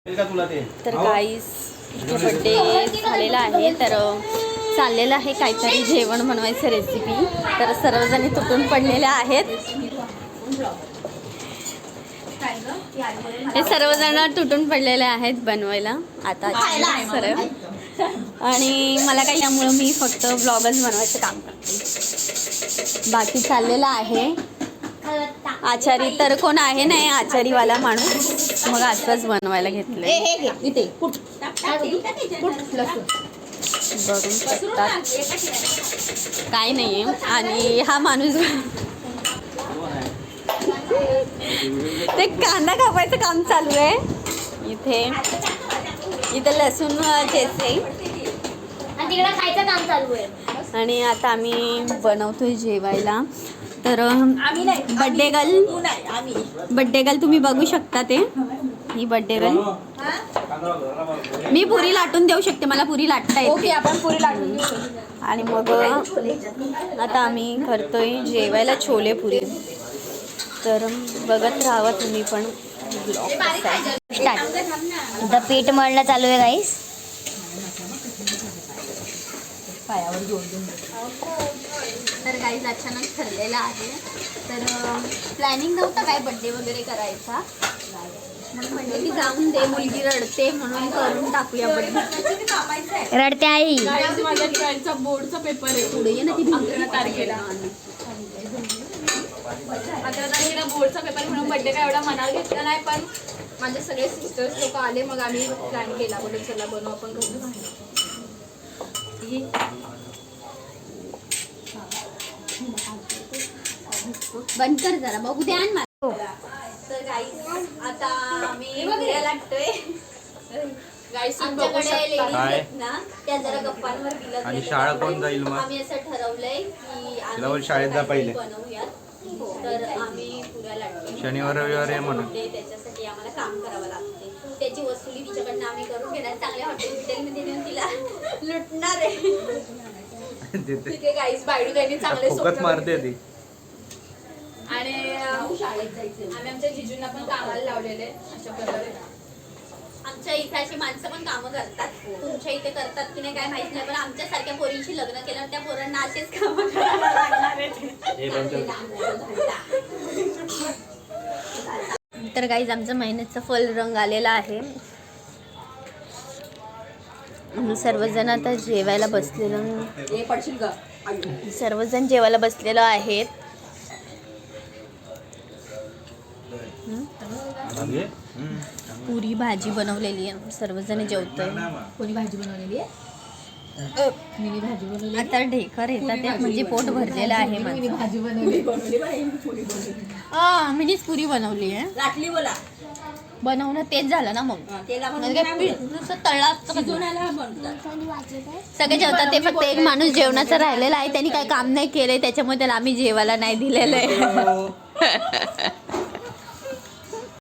तर गाईस बड्डे झालेला आहे, तर चाललेलं आहे काहीतरी जेवण बनवायचं रेसिपी. तर सर्वजणी तुटून पडलेल्या आहेत. हे सर्वजण तुटून पडलेले आहेत बनवायला आता सर्व. आणि मला काही त्यामुळं मी फक्त ब्लॉगच बनवायचं काम करते. बाकी चाललेलं आहे. आचारी तर कोण आहे नाही, आचारीवाला माणूस, मग आजच बनवायला घेतले. बघू शकतात काय नाहीये. आणि हा माणूस ते कांदा कापायचं काम चालू आहे. इथे लसूण चेचते खायचं काम चालू आहे. आणि आता आम्ही बनवतोय जेवायला. तर बड्डे गर्ल तुम्ही बघू शकता. ते ही बड्डे गर्ल. मी पुरी लाटून देऊ शकते, मला पुरी लाटता येते. आपण पुरी लाटून देऊ. आणि मग आता आम्ही करतोय जेवायला छोले पुरी. तर बघत राहावा तुम्ही पण ब्लॉग. स्टार्ट. आता पीठ मळणं चालू आहे गाईस. तर गाईज अचानक ठरलेलं आहे. तर प्लॅनिंग नव्हतं काय बड्डे वगैरे करायचा, मग म्हणले की जाऊन दे, मुलगी रडते म्हणून करून टाकूया बड्डे. रडते आई. माझ्या 12चा बोर्डचा पेपर आहे. पुढे ये ना ती 11 तारखेला. 11 तारखेला बोर्डचा पेपर म्हणून बड्डे काय एवढा मनाला घेतला नाही, पण माझे सगळे सिस्टर्स लोक आले, मग आम्ही प्लॅन केला, बोलू चला बनवू आपण घरी. बंद कर जरा, बघू द्या ना मला. तर गाईज आता आम्ही पुऱ्या लाटतोय. आमच्याकडे लेडीज आहेत ना, त्या जरा गप्पांवर बिलत आणि शाळा कोण जाईल मग? आम्ही असं ठरवलंय की आम्ही शाळेत जा पहिले. बनवूयात. तर आम्ही पुऱ्या लाटतोय. शनिवार रविवार आहे म्हणून त्याच्यासाठी आम्हाला काम करावं लागते. त्याची वसुली तिच्याकडनं आम्ही करून घेणार. चांगल्या हॉटेलमध्ये नेऊन तिला लुटणार आहे. तिथे गाईस बायडू त्यांनी चांगले फुकट मारते ती. आणि आम्ही आमच्या जिजूंना पण कामाला लावलेले अशा प्रकारे. आमच्या इथे अशी माणसं पण कामं करतात. तुमच्या इथे करतात की नाही काय माहित नाही, पण आमच्यासारख्या पोरींशी लग्न केल्यावर त्या पोरांना असेच कामं करायला लागणार आहेत. तर गाईज आमचं मेहनतचं फल रंग आलेला आहे. सर्वजण आता जेवायला बसलेलं, सर्वजण जेवायला बसलेलो आहेत. पुरी भाजी बनवलेली आहे, सर्वजण जेवतोय. कोणी भाजी बनवलेली आहे? मिनी भाजी बनवली. आता ढेकर येतात म्हणजे पोट भरलेलं आहे माझं. भाजी बनवली. मीच पुरी बनवली आहे. लाटली बोला. बनवणं तेच झालं ना, मग नुसतं तळला. सगळे जेवतात, ते फक्त एक माणूस जेवणाचं राहिलेला आहे. त्यांनी काही काम नाही केलंय, त्याच्यामुळे त्याला आम्ही जेवायला नाही दिलेलं आहे.